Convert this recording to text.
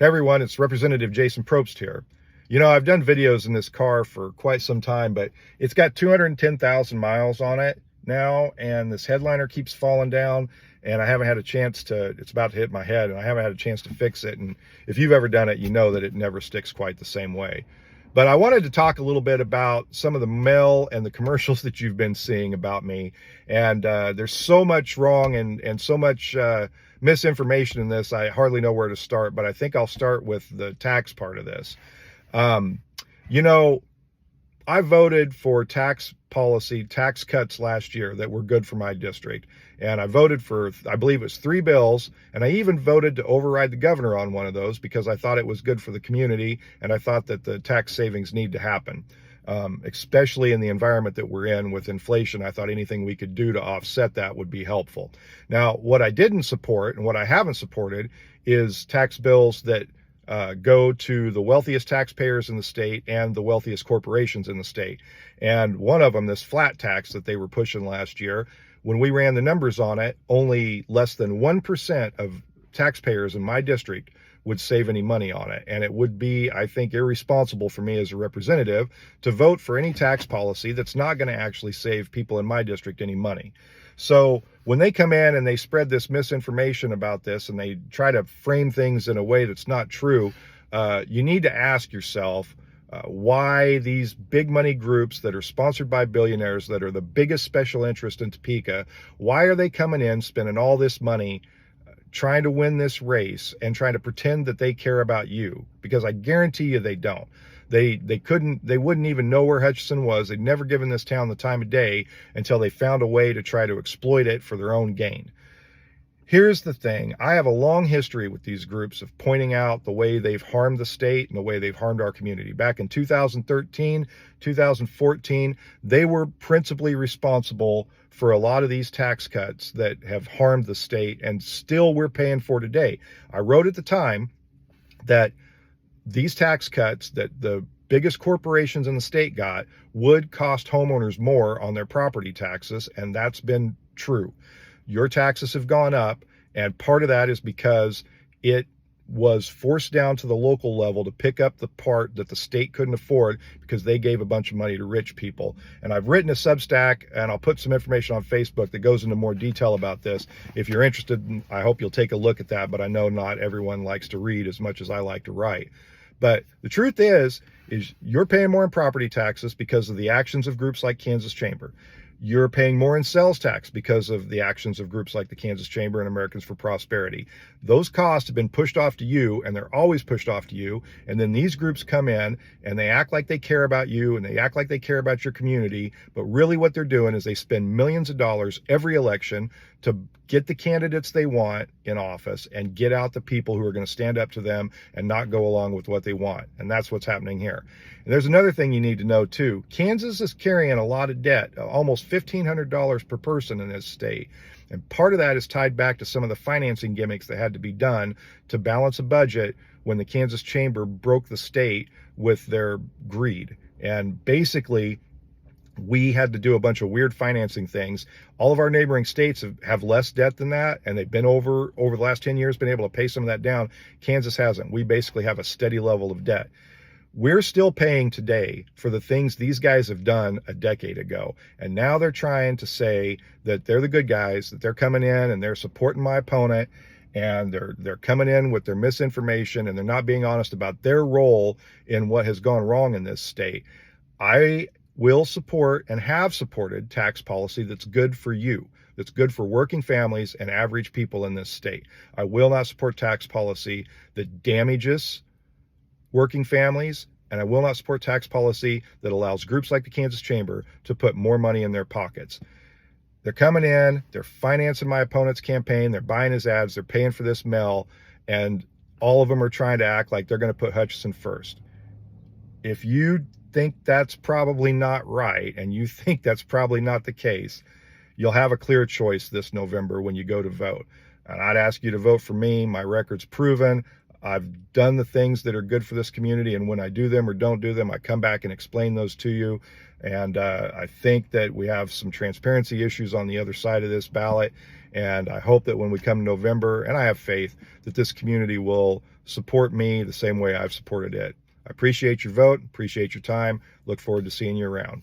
Hey everyone, it's Representative Jason Probst here. You know, I've done videos in this car for quite some time, but it's got 210,000 miles on it now, and this headliner keeps falling down, and I haven't had a chance to, it's about to hit my head, and I haven't had a chance to fix it. And if you've ever done it, you know that it never sticks quite the same way. But I wanted to talk a little bit about some of the mail and the commercials that you've been seeing about me. And there's so much wrong and so much misinformation in this, I hardly know where to start, but I think I'll start with the tax part of this. Um, you know, I voted for tax policy, tax cuts last year that were good for my district. And I voted for, I believe it was 3 bills. And I even voted to override the governor on one of those because I thought it was good for the community. And I thought that the tax savings need to happen, especially in the environment that we're in with inflation. I thought anything we could do to offset that would be helpful. Now, what I didn't support and what I haven't supported is tax bills that go to the wealthiest taxpayers in the state and the wealthiest corporations in the state. And one of them, this flat tax that they were pushing last year, when we ran the numbers on it, only less than 1% of taxpayers in my district would save any money on it. And it would be, I think, irresponsible for me as a representative to vote for any tax policy that's not going to actually save people in my district any money. So when they come in and they spread this misinformation about this and they try to frame things in a way that's not true, you need to ask yourself why these big money groups that are sponsored by billionaires, that are the biggest special interest in Topeka, why are they coming in spending all this money trying to win this race and trying to pretend that they care about you? Because I guarantee you they don't. They wouldn't even know where Hutchinson was. They'd never given this town the time of day until they found a way to try to exploit it for their own gain. Here's the thing. I have a long history with these groups of pointing out the way they've harmed the state and the way they've harmed our community. Back in 2013, 2014, they were principally responsible for a lot of these tax cuts that have harmed the state and still we're paying for today. I wrote at the time that these tax cuts that the biggest corporations in the state got would cost homeowners more on their property taxes, and that's been true. Your taxes have gone up, and part of that is because it was forced down to the local level to pick up the part that the state couldn't afford because they gave a bunch of money to rich people. And I've written a Substack, and I'll put some information on Facebook that goes into more detail about this. If you're interested, I hope you'll take a look at that, but I know not everyone likes to read as much as I like to write. But the truth is you're paying more in property taxes because of the actions of groups like Kansas Chamber. You're paying more in sales tax because of the actions of groups like the Kansas Chamber and Americans for Prosperity. Those costs have been pushed off to you, and they're always pushed off to you. And then these groups come in and they act like they care about you and they act like they care about your community. But really what they're doing is they spend millions of dollars every election to get the candidates they want in office and get out the people who are going to stand up to them and not go along with what they want. And that's what's happening here. And there's another thing you need to know too. Kansas is carrying a lot of debt, almost $1,500 per person in this state. And part of that is tied back to some of the financing gimmicks that had to be done to balance a budget when the Kansas Chamber broke the state with their greed. And basically, we had to do a bunch of weird financing things. All of our neighboring states have less debt than that, and they've been over the last 10 years been able to pay some of that down. Kansas hasn't. We basically have a steady level of debt. We're still paying today for the things these guys have done a decade ago. And now they're trying to say that they're the good guys, that they're coming in and they're supporting my opponent, and they're coming in with their misinformation, and they're not being honest about their role in what has gone wrong in this state. I will support and have supported tax policy that's good for you, that's good for working families and average people in this state. I will not support tax policy that damages working families, and I will not support tax policy that allows groups like the Kansas Chamber to put more money in their pockets. They're coming in, they're financing my opponent's campaign, they're buying his ads, they're paying for this mail, and all of them are trying to act like they're going to put Hutchinson first. If you think that's probably not right, and you think that's probably not the case, you'll have a clear choice this November when you go to vote. And I'd ask you to vote for me. My record's proven. I've done the things that are good for this community, and when I do them or don't do them, I come back and explain those to you. And I think that we have some transparency issues on the other side of this ballot, and I hope that when we come to November, and I have faith that this community will support me the same way I've supported it. I appreciate your vote, appreciate your time, look forward to seeing you around.